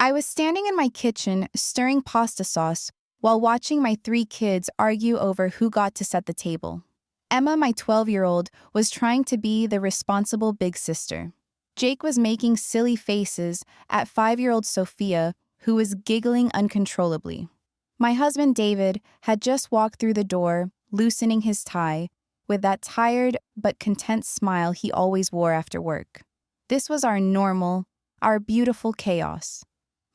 I was standing in my kitchen stirring pasta sauce while watching my three kids argue over who got to set the table. Emma, my 12-year-old, was trying to be the responsible big sister. Jake was making silly faces at 5-year-old Sophia, who was giggling uncontrollably. My husband, David, had just walked through the door, loosening his tie, with that tired but content smile he always wore after work. This was our normal, our beautiful chaos.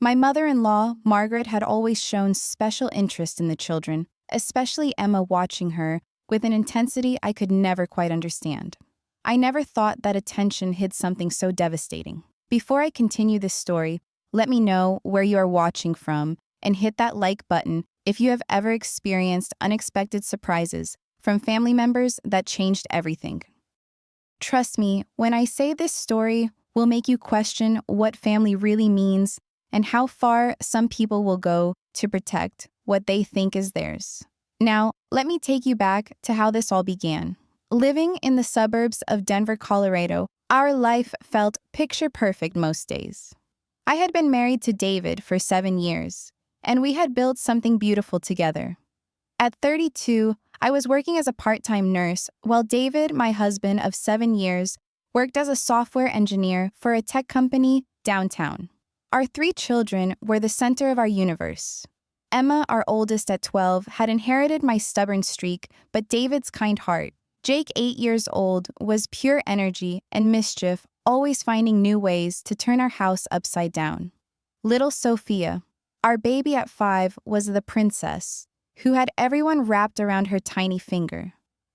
My mother-in-law, Margaret, had always shown special interest in the children, especially Emma, watching her with an intensity I could never quite understand. I never thought that attention hid something so devastating. Before I continue this story, let me know where you are watching from and hit that like button if you have ever experienced unexpected surprises from family members that changed everything. Trust me, when I say this story will make you question what family really means and how far some people will go to protect what they think is theirs. Now, let me take you back to how this all began. Living in the suburbs of Denver, Colorado, our life felt picture perfect most days. I had been married to David for 7 years, and we had built something beautiful together. At 32, I was working as a part-time nurse, while David, my husband of 7 years, worked as a software engineer for a tech company downtown. Our 3 children were the center of our universe. Emma, our oldest at 12, had inherited my stubborn streak, but David's kind heart. Jake, 8 years old, was pure energy and mischief, always finding new ways to turn our house upside down. Little Sophia, our baby at 5, was the princess, who had everyone wrapped around her tiny finger.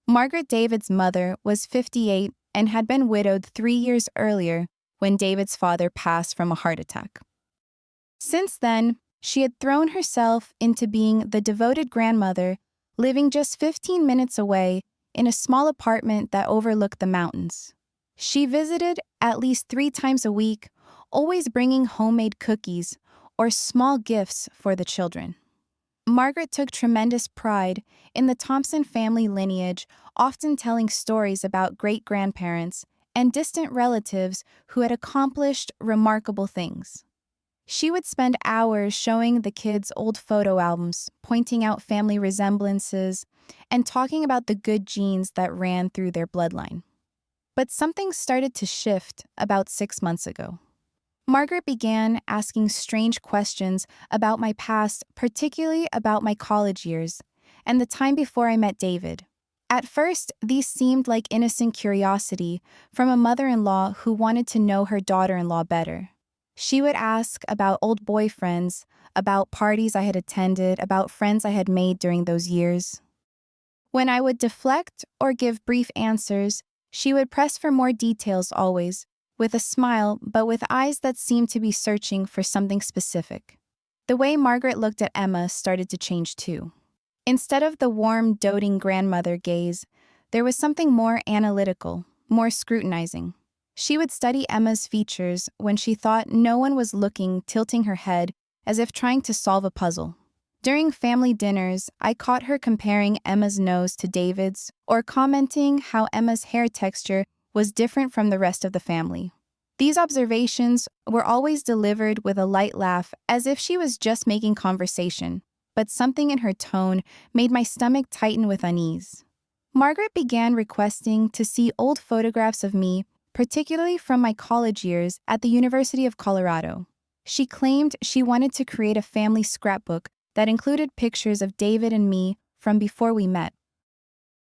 Margaret, David's mother, was 58 and had been widowed 3 years earlier when David's father passed from a heart attack. Since then, she had thrown herself into being the devoted grandmother, living just 15 minutes away in a small apartment that overlooked the mountains. She visited at least 3 times a week, always bringing homemade cookies or small gifts for the children. Margaret took tremendous pride in the Thompson family lineage, often telling stories about great-grandparents and distant relatives who had accomplished remarkable things. She would spend hours showing the kids old photo albums, pointing out family resemblances, and talking about the good genes that ran through their bloodline. But something started to shift about 6 months ago. Margaret began asking strange questions about my past, particularly about my college years and the time before I met David. At first, these seemed like innocent curiosity from a mother-in-law who wanted to know her daughter-in-law better. She would ask about old boyfriends, about parties I had attended, about friends I had made during those years. When I would deflect or give brief answers, she would press for more details always, with a smile but with eyes that seemed to be searching for something specific. The way Margaret looked at Emma started to change too. Instead of the warm, doting grandmother gaze, there was something more analytical, more scrutinizing. She would study Emma's features when she thought no one was looking, tilting her head as if trying to solve a puzzle. During family dinners, I caught her comparing Emma's nose to David's or commenting how Emma's hair texture was different from the rest of the family. These observations were always delivered with a light laugh, as if she was just making conversation, but something in her tone made my stomach tighten with unease. Margaret began requesting to see old photographs of me, particularly from my college years at the University of Colorado. She claimed she wanted to create a family scrapbook that included pictures of David and me from before we met.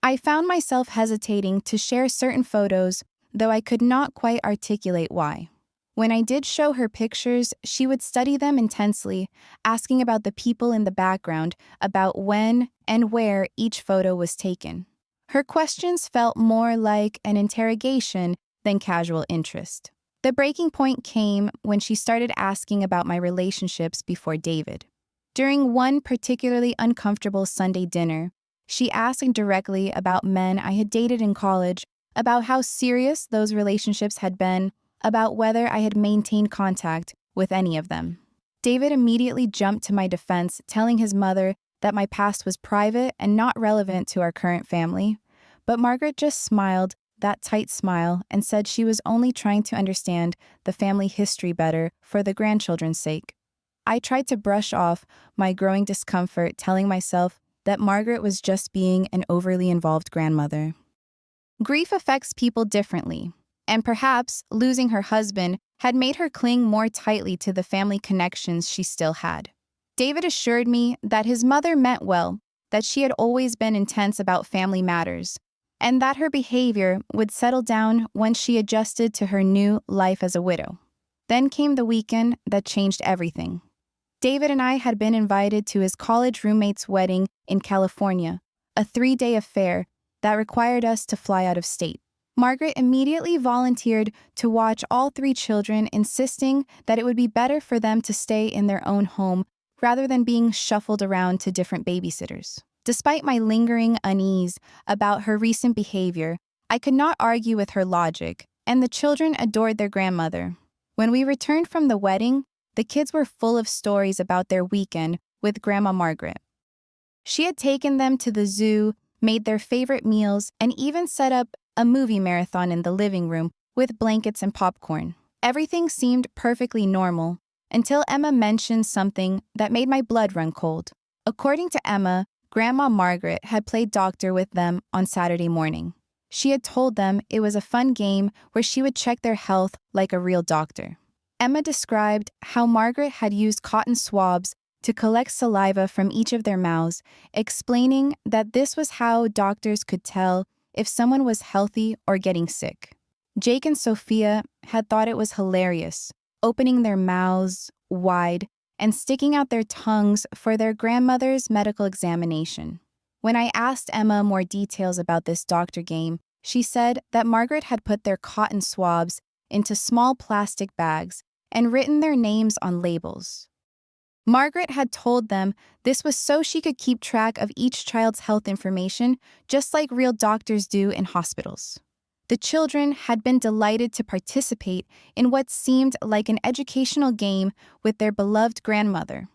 I found myself hesitating to share certain photos, though I could not quite articulate why. When I did show her pictures, she would study them intensely, asking about the people in the background, about when and where each photo was taken. Her questions felt more like an interrogation than casual interest. The breaking point came when she started asking about my relationships before David. During one particularly uncomfortable Sunday dinner, she asked directly about men I had dated in college, about how serious those relationships had been, about whether I had maintained contact with any of them. David immediately jumped to my defense, telling his mother that my past was private and not relevant to our current family. But Margaret just smiled, that tight smile, and said she was only trying to understand the family history better for the grandchildren's sake. I tried to brush off my growing discomfort, telling myself that Margaret was just being an overly involved grandmother. Grief affects people differently, and perhaps losing her husband had made her cling more tightly to the family connections she still had. David assured me that his mother meant well, that she had always been intense about family matters, and that her behavior would settle down once she adjusted to her new life as a widow. Then came the weekend that changed everything. David and I had been invited to his college roommate's wedding in California, a 3-day affair that required us to fly out of state. Margaret immediately volunteered to watch all 3 children, insisting that it would be better for them to stay in their own home rather than being shuffled around to different babysitters. Despite my lingering unease about her recent behavior, I could not argue with her logic, and the children adored their grandmother. When we returned from the wedding, the kids were full of stories about their weekend with Grandma Margaret. She had taken them to the zoo, made their favorite meals, and even set up a movie marathon in the living room with blankets and popcorn. Everything seemed perfectly normal until Emma mentioned something that made my blood run cold. According to Emma, Grandma Margaret had played doctor with them on Saturday morning. She had told them it was a fun game where she would check their health like a real doctor. Emma described how Margaret had used cotton swabs to collect saliva from each of their mouths, explaining that this was how doctors could tell if someone was healthy or getting sick. Jake and Sophia had thought it was hilarious, opening their mouths wide and sticking out their tongues for their grandmother's medical examination. When I asked Emma more details about this doctor game, she said that Margaret had put their cotton swabs into small plastic bags and written their names on labels. Margaret had told them this was so she could keep track of each child's health information, just like real doctors do in hospitals. The children had been delighted to participate in what seemed like an educational game with their beloved grandmother.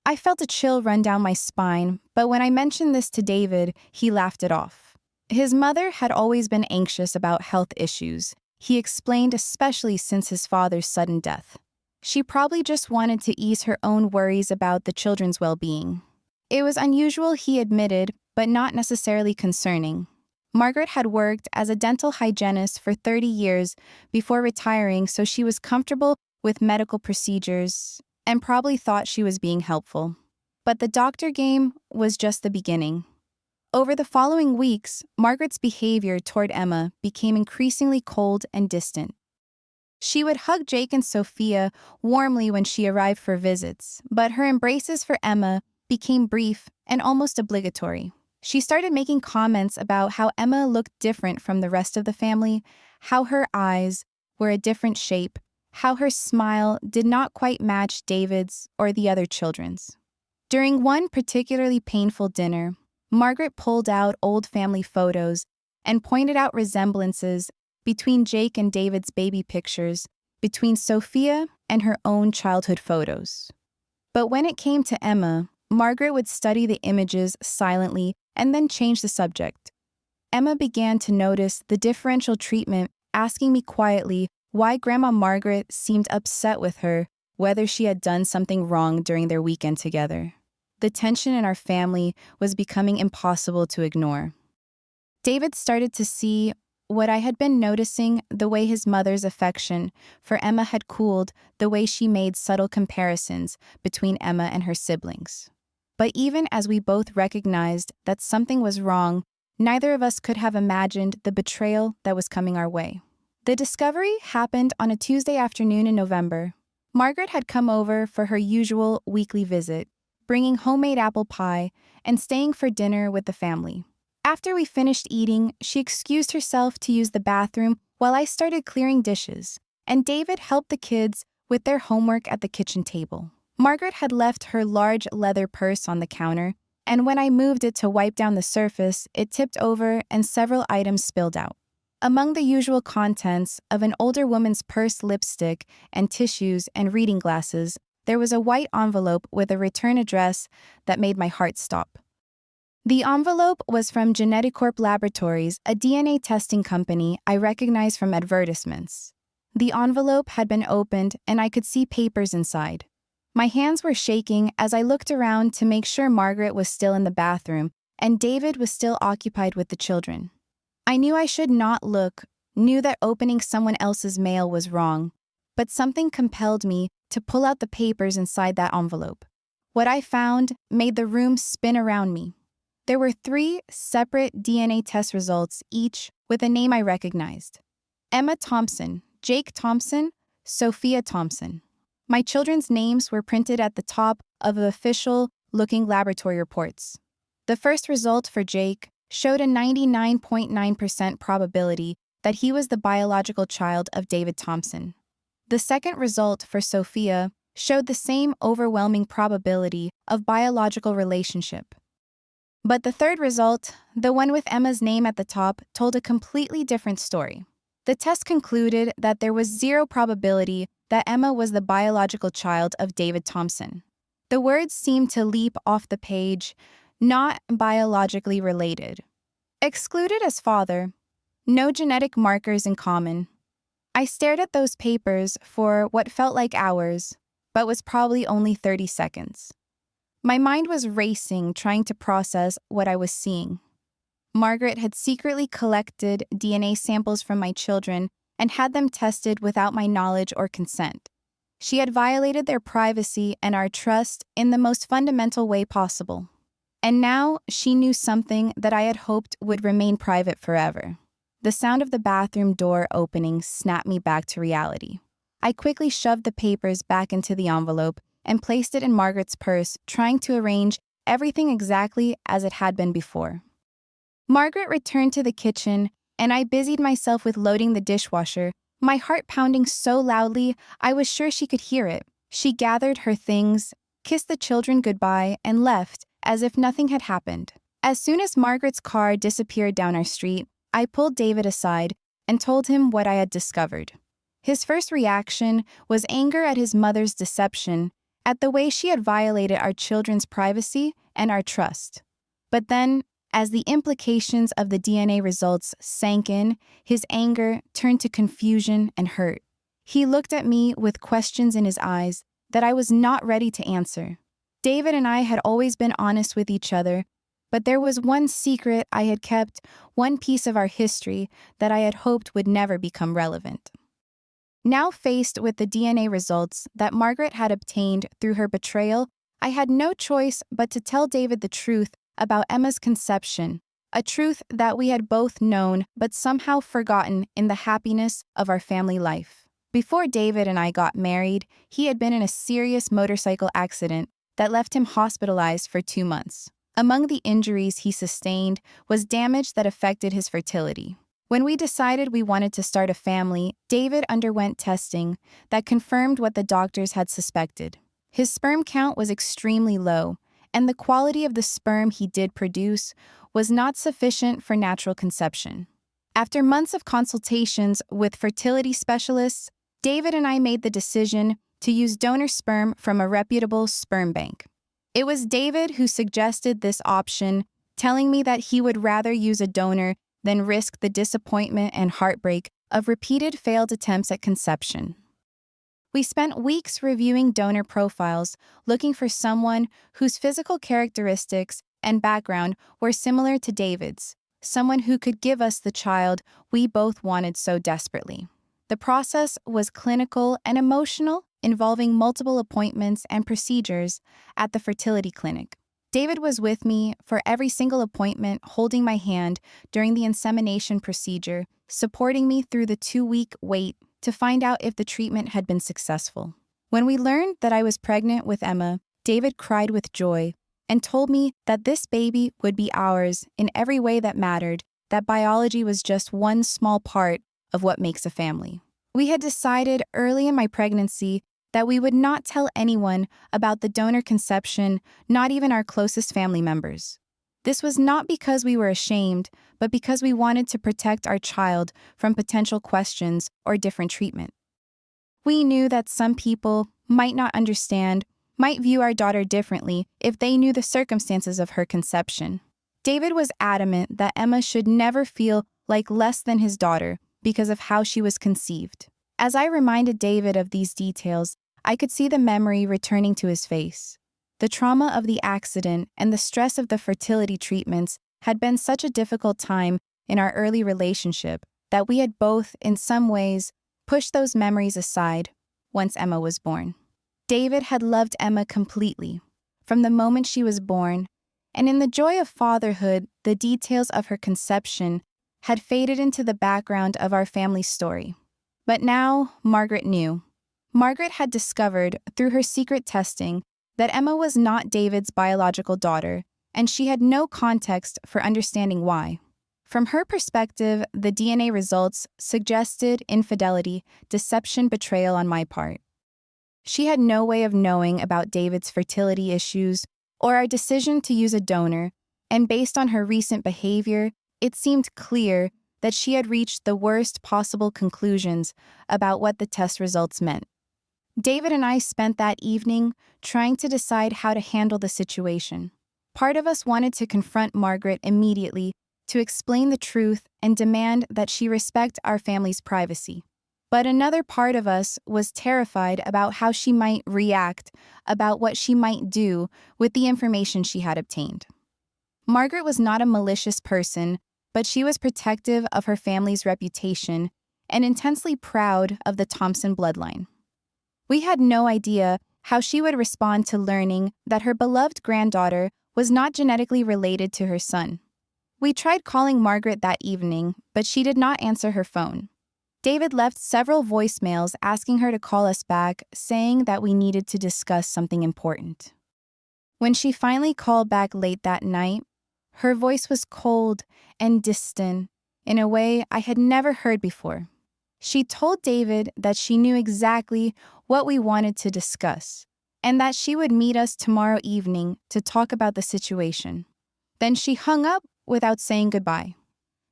I felt a chill run down my spine, but when I mentioned this to David, he laughed it off. His mother had always been anxious about health issues, he explained, especially since his father's sudden death. She probably just wanted to ease her own worries about the children's well-being. It was unusual, he admitted, but not necessarily concerning. Margaret had worked as a dental hygienist for 30 years before retiring, so she was comfortable with medical procedures and probably thought she was being helpful. But the doctor game was just the beginning. Over the following weeks, Margaret's behavior toward Emma became increasingly cold and distant. She would hug Jake and Sophia warmly when she arrived for visits, but her embraces for Emma became brief and almost obligatory. She started making comments about how Emma looked different from the rest of the family, how her eyes were a different shape, how her smile did not quite match David's or the other children's. During one particularly painful dinner, Margaret pulled out old family photos and pointed out resemblances between Jake and David's baby pictures, between Sophia and her own childhood photos. But when it came to Emma, Margaret would study the images silently and then change the subject. Emma began to notice the differential treatment, asking me quietly why Grandma Margaret seemed upset with her, whether she had done something wrong during their weekend together. The tension in our family was becoming impossible to ignore. David started to see what I had been noticing, the way his mother's affection for Emma had cooled, the way she made subtle comparisons between Emma and her siblings. But even as we both recognized that something was wrong, neither of us could have imagined the betrayal that was coming our way. The discovery happened on a Tuesday afternoon in November. Margaret had come over for her usual weekly visit, bringing homemade apple pie and staying for dinner with the family. After we finished eating, she excused herself to use the bathroom while I started clearing dishes, and David helped the kids with their homework at the kitchen table. Margaret had left her large leather purse on the counter, and when I moved it to wipe down the surface, it tipped over and several items spilled out. Among the usual contents of an older woman's purse, lipstick, and tissues and reading glasses, there was a white envelope with a return address that made my heart stop. The envelope was from Geneticorp Laboratories, a DNA testing company I recognized from advertisements. The envelope had been opened and I could see papers inside. My hands were shaking as I looked around to make sure Margaret was still in the bathroom and David was still occupied with the children. I knew I should not look, knew that opening someone else's mail was wrong, but something compelled me to pull out the papers inside that envelope. What I found made the room spin around me. There were 3 separate DNA test results, each with a name I recognized. Emma Thompson, Jake Thompson, Sophia Thompson. My children's names were printed at the top of official-looking laboratory reports. The first result for Jake showed a 99.9% probability that he was the biological child of David Thompson. The second result for Sophia showed the same overwhelming probability of biological relationship. But the third result, the one with Emma's name at the top, told a completely different story. The test concluded that there was 0 probability that Emma was the biological child of David Thompson. The words seemed to leap off the page, not biologically related. Excluded as father. No genetic markers in common. I stared at those papers for what felt like hours, but was probably only 30 seconds. My mind was racing, trying to process what I was seeing. Margaret had secretly collected DNA samples from my children and had them tested without my knowledge or consent. She had violated their privacy and our trust in the most fundamental way possible. And now she knew something that I had hoped would remain private forever. The sound of the bathroom door opening snapped me back to reality. I quickly shoved the papers back into the envelope and placed it in Margaret's purse, trying to arrange everything exactly as it had been before. Margaret returned to the kitchen, and I busied myself with loading the dishwasher, my heart pounding so loudly I was sure she could hear it. She gathered her things, kissed the children goodbye, and left as if nothing had happened. As soon as Margaret's car disappeared down our street, I pulled David aside and told him what I had discovered. His first reaction was anger at his mother's deception, at the way she had violated our children's privacy and our trust. But then, as the implications of the DNA results sank in, his anger turned to confusion and hurt. He looked at me with questions in his eyes that I was not ready to answer. David and I had always been honest with each other, but there was one secret I had kept, one piece of our history that I had hoped would never become relevant. Now faced with the DNA results that Margaret had obtained through her betrayal, I had no choice but to tell David the truth about Emma's conception, a truth that we had both known but somehow forgotten in the happiness of our family life. Before David and I got married, he had been in a serious motorcycle accident that left him hospitalized for 2 months. Among the injuries he sustained was damage that affected his fertility. When we decided we wanted to start a family, David underwent testing that confirmed what the doctors had suspected. His sperm count was extremely low, and the quality of the sperm he did produce was not sufficient for natural conception. After months of consultations with fertility specialists, David and I made the decision to use donor sperm from a reputable sperm bank. It was David who suggested this option, telling me that he would rather use a donor than risk the disappointment and heartbreak of repeated failed attempts at conception. We spent weeks reviewing donor profiles, looking for someone whose physical characteristics and background were similar to David's, someone who could give us the child we both wanted so desperately. The process was clinical and emotional, involving multiple appointments and procedures at the fertility clinic. David was with me for every single appointment, holding my hand during the insemination procedure, supporting me through the 2-week wait to find out if the treatment had been successful. When we learned that I was pregnant with Emma, David cried with joy and told me that this baby would be ours in every way that mattered, that biology was just one small part of what makes a family. We had decided early in my pregnancy that we would not tell anyone about the donor conception, not even our closest family members. This was not because we were ashamed, but because we wanted to protect our child from potential questions or different treatment. We knew that some people might not understand, might view our daughter differently if they knew the circumstances of her conception. David was adamant that Emma should never feel like less than his daughter because of how she was conceived. As I reminded David of these details, I could see the memory returning to his face. The trauma of the accident and the stress of the fertility treatments had been such a difficult time in our early relationship that we had both, in some ways, pushed those memories aside once Emma was born. David had loved Emma completely, from the moment she was born, and in the joy of fatherhood, the details of her conception had faded into the background of our family story. But now, Margaret knew. Margaret had discovered, through her secret testing, that Emma was not David's biological daughter, and she had no context for understanding why. From her perspective, the DNA results suggested infidelity, deception, betrayal on my part. She had no way of knowing about David's fertility issues or our decision to use a donor, and based on her recent behavior, it seemed clear that she had reached the worst possible conclusions about what the test results meant. David and I spent that evening trying to decide how to handle the situation. Part of us wanted to confront Margaret immediately to explain the truth and demand that she respect our family's privacy. But another part of us was terrified about how she might react, about what she might do with the information she had obtained. Margaret was not a malicious person, but she was protective of her family's reputation and intensely proud of the Thompson bloodline. We had no idea how she would respond to learning that her beloved granddaughter was not genetically related to her son. We tried calling Margaret that evening, but she did not answer her phone. David left several voicemails asking her to call us back, saying that we needed to discuss something important. When she finally called back late that night, her voice was cold and distant in a way I had never heard before. She told David that she knew exactly what we wanted to discuss, and that she would meet us tomorrow evening to talk about the situation. Then she hung up without saying goodbye.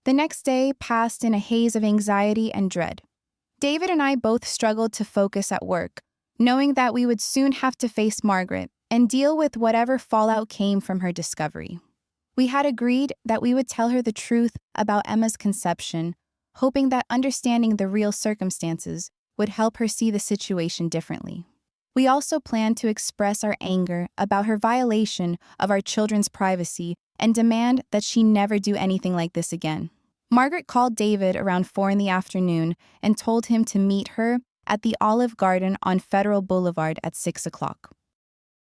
The next day passed in a haze of anxiety and dread. David and I both struggled to focus at work, knowing that we would soon have to face Margaret and deal with whatever fallout came from her discovery. We had agreed that we would tell her the truth about Emma's conception, hoping that understanding the real circumstances would help her see the situation differently. We also planned to express our anger about her violation of our children's privacy and demand that she never do anything like this again. Margaret called David around 4 p.m. and told him to meet her at the Olive Garden on Federal Boulevard at 6 o'clock.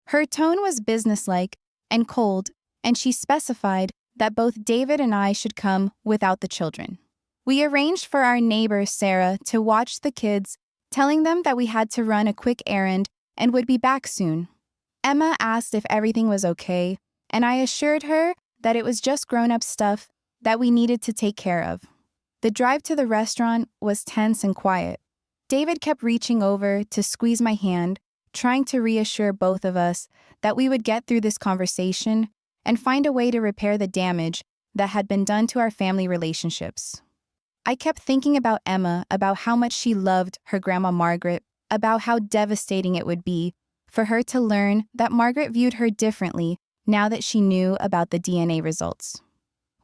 Her tone was businesslike and cold, and she specified that both David and I should come without the children. We arranged for our neighbor, Sarah, to watch the kids, telling them that we had to run a quick errand and would be back soon. Emma asked if everything was okay, and I assured her that it was just grown-up stuff that we needed to take care of. The drive to the restaurant was tense and quiet. David kept reaching over to squeeze my hand, trying to reassure both of us that we would get through this conversation and find a way to repair the damage that had been done to our family relationships. I kept thinking about Emma, about how much she loved her grandma Margaret, about how devastating it would be for her to learn that Margaret viewed her differently now that she knew about the DNA results.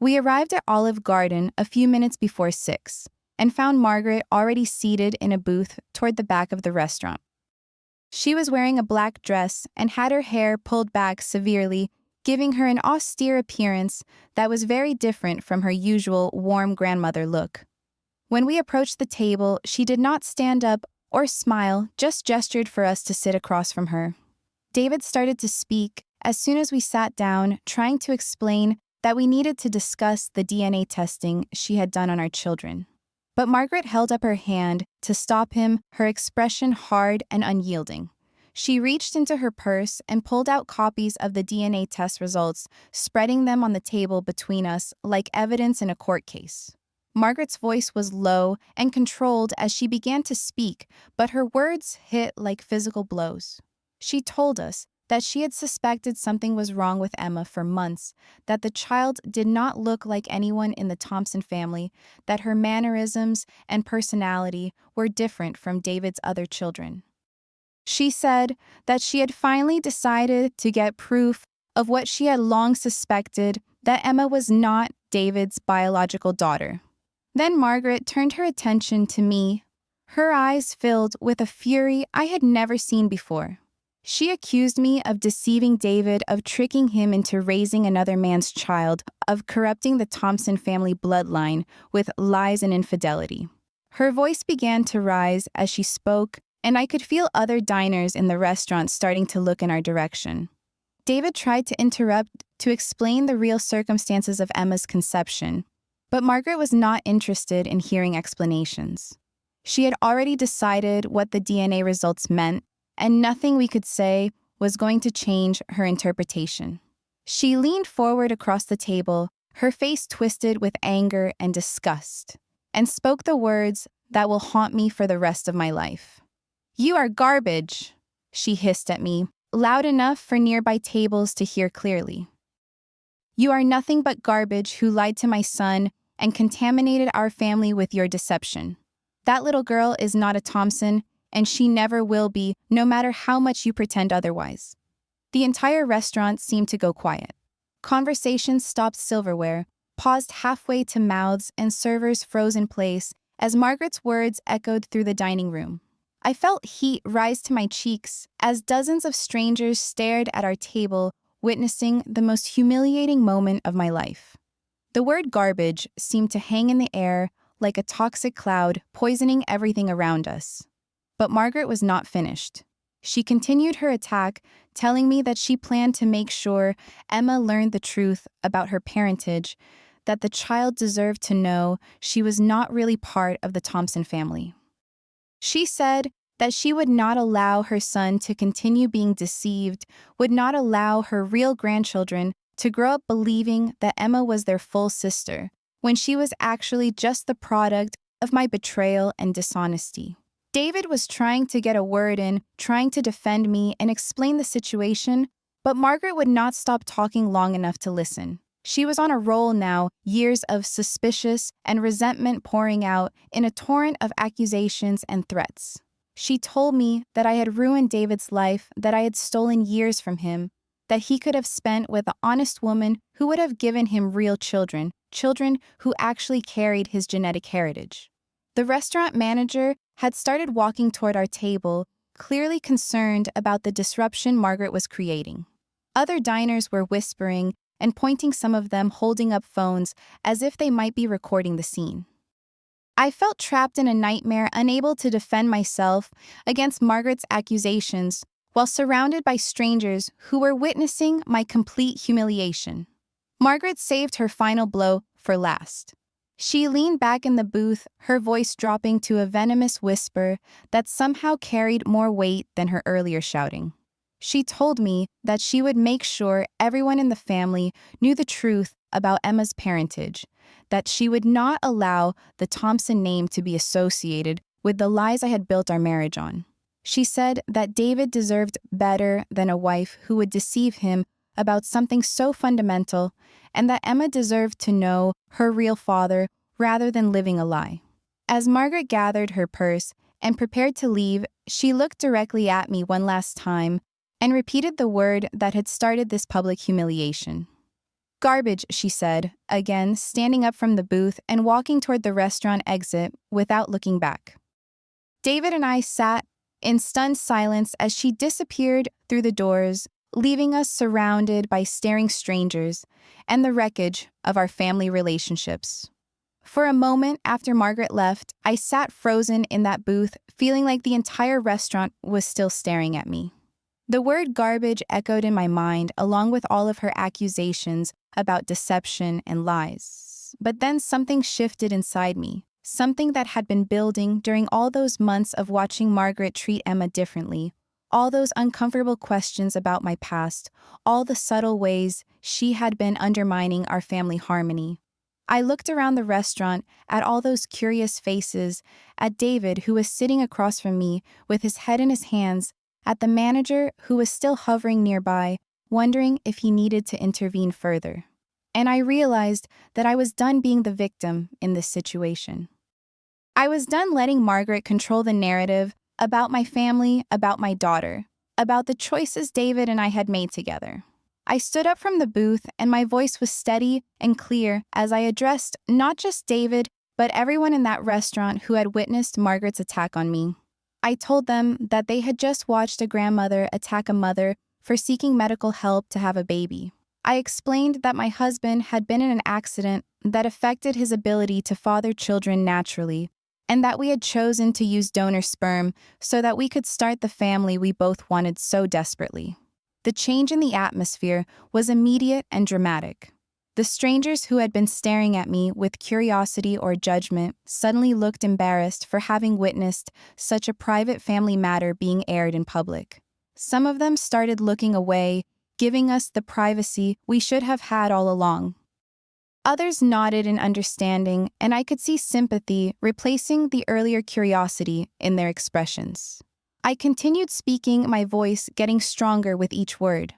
We arrived at Olive Garden a few minutes before 6 and found Margaret already seated in a booth toward the back of the restaurant. She was wearing a black dress and had her hair pulled back severely, giving her an austere appearance that was very different from her usual warm grandmother look. When we approached the table, she did not stand up or smile, just gestured for us to sit across from her. David started to speak as soon as we sat down, trying to explain that we needed to discuss the DNA testing she had done on our children. But Margaret held up her hand to stop him, her expression hard and unyielding. She reached into her purse and pulled out copies of the DNA test results, spreading them on the table between us like evidence in a court case. Margaret's voice was low and controlled as she began to speak, but her words hit like physical blows. She told us that she had suspected something was wrong with Emma for months, that the child did not look like anyone in the Thompson family, that her mannerisms and personality were different from David's other children. She said that she had finally decided to get proof of what she had long suspected, that Emma was not David's biological daughter. Then Margaret turned her attention to me, Her eyes filled with a fury I had never seen before. She accused me of deceiving David, of tricking him into raising another man's child, of corrupting the Thompson family bloodline with lies and infidelity. Her voice began to rise as she spoke, and I could feel other diners in the restaurant starting to look in our direction. David tried to interrupt to explain the real circumstances of Emma's conception, but Margaret was not interested in hearing explanations. She had already decided what the DNA results meant, and nothing we could say was going to change her interpretation. She leaned forward across the table, her face twisted with anger and disgust, and spoke the words that will haunt me for the rest of my life. "You are garbage," she hissed at me, loud enough for nearby tables to hear clearly. "You are nothing but garbage who lied to my son and contaminated our family with your deception. That little girl is not a Thompson, and she never will be, no matter how much you pretend otherwise." The entire restaurant seemed to go quiet. Conversations stopped silverware, paused halfway to mouths, and servers froze in place as Margaret's words echoed through the dining room. I felt heat rise to my cheeks as dozens of strangers stared at our table, witnessing the most humiliating moment of my life. The word garbage seemed to hang in the air like a toxic cloud, poisoning everything around us. But Margaret was not finished. She continued her attack, telling me that she planned to make sure Emma learned the truth about her parentage, that the child deserved to know she was not really part of the Thompson family. She said that she would not allow her son to continue being deceived, would not allow her real grandchildren to grow up believing that Emma was their full sister, when she was actually just the product of my betrayal and dishonesty. David was trying to get a word in, trying to defend me and explain the situation, but Margaret would not stop talking long enough to listen. She was on a roll now, years of suspicious and resentment pouring out in a torrent of accusations and threats. She told me that I had ruined David's life, that I had stolen years from him, that he could have spent with an honest woman who would have given him real children, children who actually carried his genetic heritage. The restaurant manager had started walking toward our table, clearly concerned about the disruption Margaret was creating. Other diners were whispering and pointing, some of them holding up phones as if they might be recording the scene. I felt trapped in a nightmare, unable to defend myself against Margaret's accusations, while surrounded by strangers who were witnessing my complete humiliation. Margaret saved her final blow for last. She leaned back in the booth, her voice dropping to a venomous whisper that somehow carried more weight than her earlier shouting. She told me that she would make sure everyone in the family knew the truth about Emma's parentage, that she would not allow the Thompson name to be associated with the lies I had built our marriage on. She said that David deserved better than a wife who would deceive him about something so fundamental, and that Emma deserved to know her real father rather than living a lie. As Margaret gathered her purse and prepared to leave, she looked directly at me one last time and repeated the word that had started this public humiliation. "Garbage," she said, again standing up from the booth and walking toward the restaurant exit without looking back. David and I sat in stunned silence as she disappeared through the doors, leaving us surrounded by staring strangers and the wreckage of our family relationships. For a moment after Margaret left, I sat frozen in that booth, feeling like the entire restaurant was still staring at me. The word garbage echoed in my mind, along with all of her accusations about deception and lies. But then something shifted inside me, something that had been building during all those months of watching Margaret treat Emma differently, all those uncomfortable questions about my past, all the subtle ways she had been undermining our family harmony. I looked around the restaurant at all those curious faces, at David, who was sitting across from me with his head in his hands, at the manager who was still hovering nearby, wondering if he needed to intervene further. And I realized that I was done being the victim in this situation. I was done letting Margaret control the narrative about my family, about my daughter, about the choices David and I had made together. I stood up from the booth and my voice was steady and clear as I addressed not just David, but everyone in that restaurant who had witnessed Margaret's attack on me. I told them that they had just watched a grandmother attack a mother for seeking medical help to have a baby. I explained that my husband had been in an accident that affected his ability to father children naturally, and that we had chosen to use donor sperm so that we could start the family we both wanted so desperately. The change in the atmosphere was immediate and dramatic. The strangers who had been staring at me with curiosity or judgment suddenly looked embarrassed for having witnessed such a private family matter being aired in public. Some of them started looking away, giving us the privacy we should have had all along. Others nodded in understanding, and I could see sympathy replacing the earlier curiosity in their expressions. I continued speaking, my voice getting stronger with each word.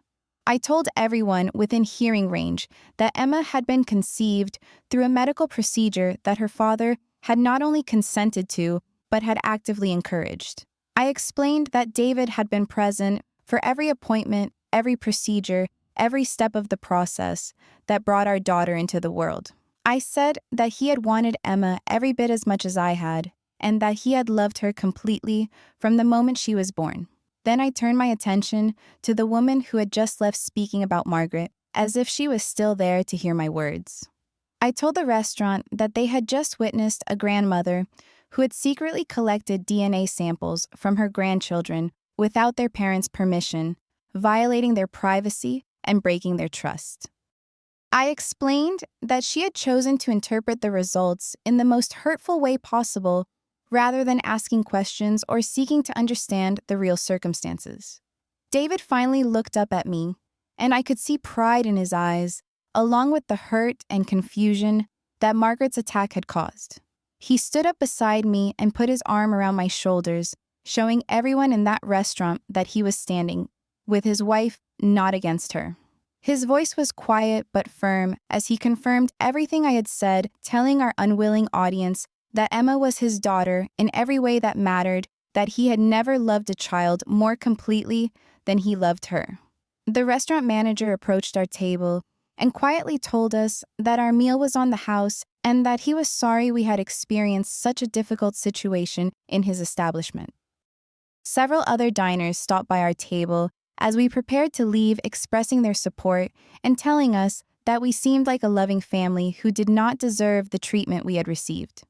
I told everyone within hearing range that Emma had been conceived through a medical procedure that her father had not only consented to, but had actively encouraged. I explained that David had been present for every appointment, every procedure, every step of the process that brought our daughter into the world. I said that he had wanted Emma every bit as much as I had, and that he had loved her completely from the moment she was born. Then I turned my attention to the woman who had just left speaking about Margaret, as if she was still there to hear my words. I told the restaurant that they had just witnessed a grandmother who had secretly collected DNA samples from her grandchildren without their parents' permission, violating their privacy and breaking their trust. I explained that she had chosen to interpret the results in the most hurtful way possible rather than asking questions or seeking to understand the real circumstances. David finally looked up at me, and I could see pride in his eyes, along with the hurt and confusion that Margaret's attack had caused. He stood up beside me and put his arm around my shoulders, showing everyone in that restaurant that he was standing, with his wife not against her. His voice was quiet but firm as he confirmed everything I had said, telling our unwilling audience that Emma was his daughter in every way that mattered, that he had never loved a child more completely than he loved her. The restaurant manager approached our table and quietly told us that our meal was on the house and that he was sorry we had experienced such a difficult situation in his establishment. Several other diners stopped by our table as we prepared to leave, expressing their support and telling us that we seemed like a loving family who did not deserve the treatment we had received.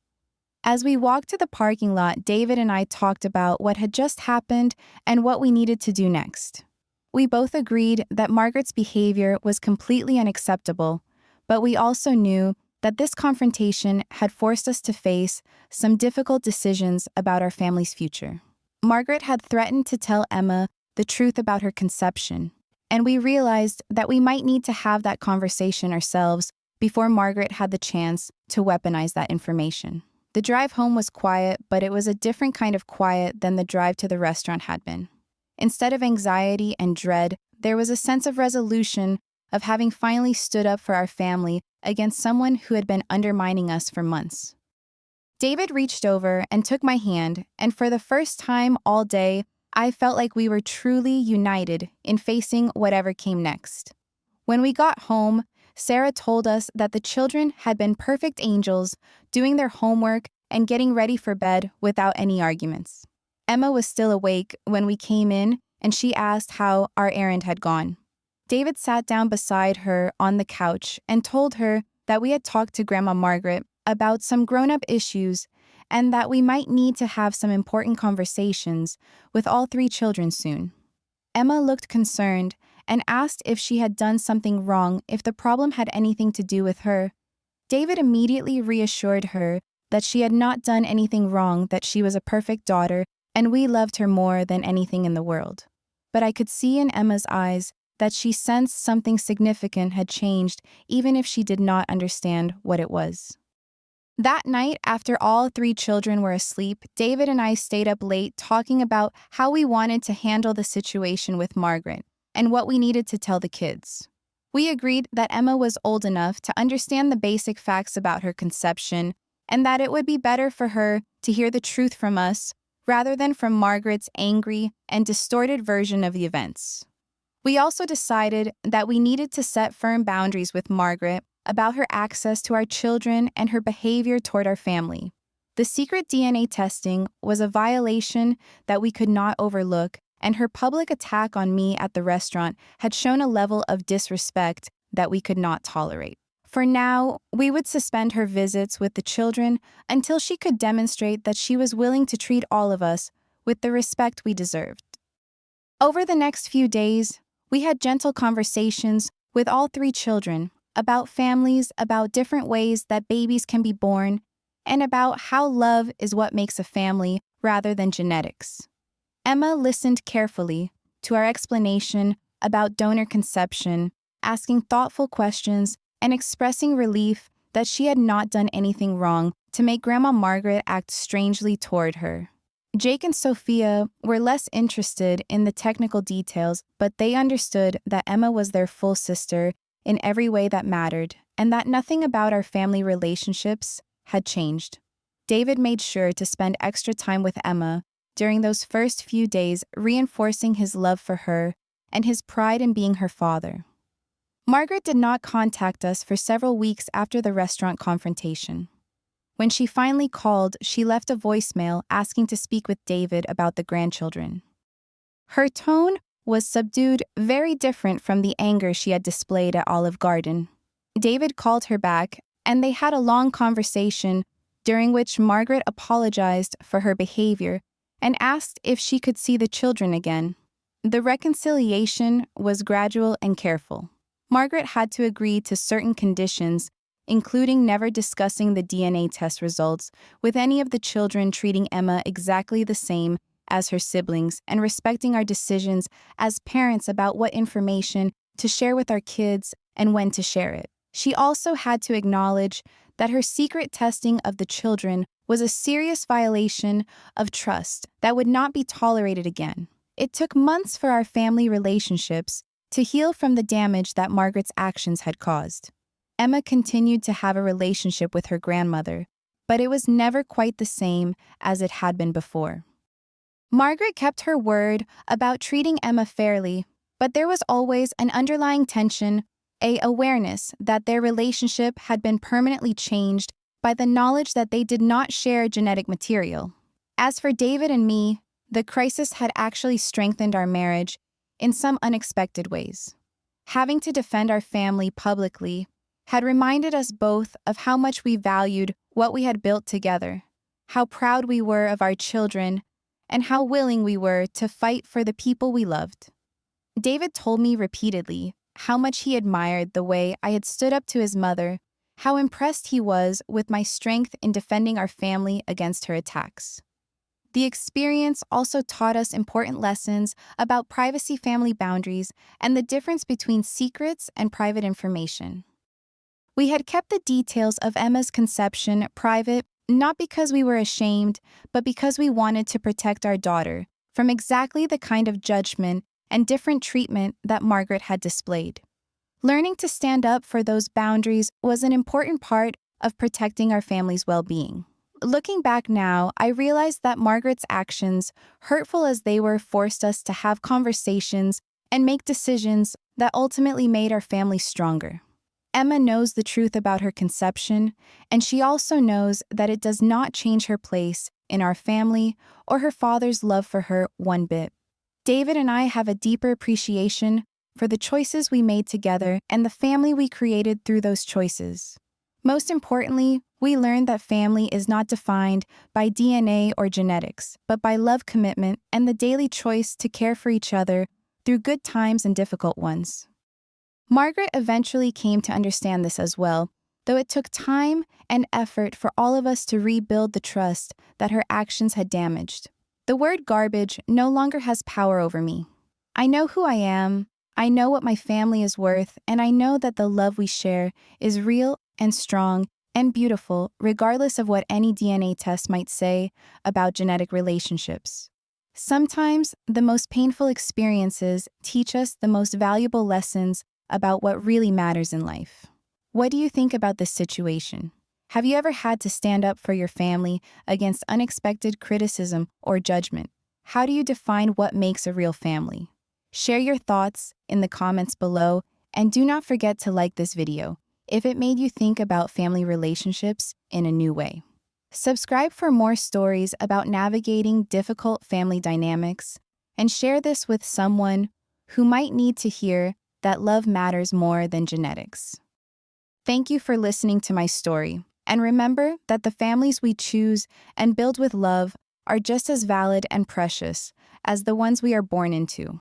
As we walked to the parking lot, David and I talked about what had just happened and what we needed to do next. We both agreed that Margaret's behavior was completely unacceptable, but we also knew that this confrontation had forced us to face some difficult decisions about our family's future. Margaret had threatened to tell Emma the truth about her conception, and we realized that we might need to have that conversation ourselves before Margaret had the chance to weaponize that information. The drive home was quiet, but it was a different kind of quiet than the drive to the restaurant had been. Instead of anxiety and dread, there was a sense of resolution of having finally stood up for our family against someone who had been undermining us for months. David reached over and took my hand, and for the first time all day, I felt like we were truly united in facing whatever came next. When we got home, Sarah told us that the children had been perfect angels, doing their homework and getting ready for bed without any arguments. Emma was still awake when we came in, and she asked how our errand had gone. David sat down beside her on the couch and told her that we had talked to Grandma Margaret about some grown-up issues and that we might need to have some important conversations with all 3 children soon. Emma looked concerned and asked if she had done something wrong, if the problem had anything to do with her. David immediately reassured her that she had not done anything wrong, that she was a perfect daughter, and we loved her more than anything in the world. But I could see in Emma's eyes that she sensed something significant had changed, even if she did not understand what it was. That night, after all 3 children were asleep, David and I stayed up late talking about how we wanted to handle the situation with Margaret and what we needed to tell the kids. We agreed that Emma was old enough to understand the basic facts about her conception and that it would be better for her to hear the truth from us rather than from Margaret's angry and distorted version of the events. We also decided that we needed to set firm boundaries with Margaret about her access to our children and her behavior toward our family. The secret DNA testing was a violation that we could not overlook, and her public attack on me at the restaurant had shown a level of disrespect that we could not tolerate. For now, we would suspend her visits with the children until she could demonstrate that she was willing to treat all of us with the respect we deserved. Over the next few days, we had gentle conversations with all 3 children about families, about different ways that babies can be born, and about how love is what makes a family rather than genetics. Emma listened carefully to our explanation about donor conception, asking thoughtful questions and expressing relief that she had not done anything wrong to make Grandma Margaret act strangely toward her. Jake and Sophia were less interested in the technical details, but they understood that Emma was their full sister in every way that mattered, and that nothing about our family relationships had changed. David made sure to spend extra time with Emma during those first few days, reinforcing his love for her and his pride in being her father. Margaret did not contact us for several weeks after the restaurant confrontation. When she finally called, she left a voicemail asking to speak with David about the grandchildren. Her tone was subdued, very different from the anger she had displayed at Olive Garden. David called her back, and they had a long conversation during which Margaret apologized for her behavior and asked if she could see the children again. The reconciliation was gradual and careful. Margaret had to agree to certain conditions, including never discussing the DNA test results with any of the children, treating Emma exactly the same as her siblings, and respecting our decisions as parents about what information to share with our kids and when to share it. She also had to acknowledge that her secret testing of the children was a serious violation of trust that would not be tolerated again. It took months for our family relationships to heal from the damage that Margaret's actions had caused. Emma continued to have a relationship with her grandmother, but it was never quite the same as it had been before. Margaret kept her word about treating Emma fairly, but there was always an underlying tension, an awareness that their relationship had been permanently changed by the knowledge that they did not share genetic material. As for David and me, the crisis had actually strengthened our marriage in some unexpected ways. Having to defend our family publicly had reminded us both of how much we valued what we had built together, how proud we were of our children, and how willing we were to fight for the people we loved. David told me repeatedly how much he admired the way I had stood up to his mother, how impressed he was with my strength in defending our family against her attacks. The experience also taught us important lessons about privacy, family boundaries, and the difference between secrets and private information. We had kept the details of Emma's conception private, not because we were ashamed, but because we wanted to protect our daughter from exactly the kind of judgment and different treatment that Margaret had displayed. Learning to stand up for those boundaries was an important part of protecting our family's well-being. Looking back now, I realized that Margaret's actions, hurtful as they were, forced us to have conversations and make decisions that ultimately made our family stronger. Emma knows the truth about her conception, and she also knows that it does not change her place in our family or her father's love for her one bit. David and I have a deeper appreciation for the choices we made together and the family we created through those choices. Most importantly, we learned that family is not defined by DNA or genetics, but by love, commitment, and the daily choice to care for each other through good times and difficult ones. Margaret eventually came to understand this as well, though it took time and effort for all of us to rebuild the trust that her actions had damaged. The word garbage no longer has power over me. I know who I am, I know what my family is worth, and I know that the love we share is real and strong and beautiful, regardless of what any DNA test might say about genetic relationships. Sometimes, the most painful experiences teach us the most valuable lessons about what really matters in life. What do you think about this situation? Have you ever had to stand up for your family against unexpected criticism or judgment? How do you define what makes a real family? Share your thoughts in the comments below, and do not forget to like this video if it made you think about family relationships in a new way. Subscribe for more stories about navigating difficult family dynamics, and share this with someone who might need to hear that love matters more than genetics. Thank you for listening to my story, and remember that the families we choose and build with love are just as valid and precious as the ones we are born into.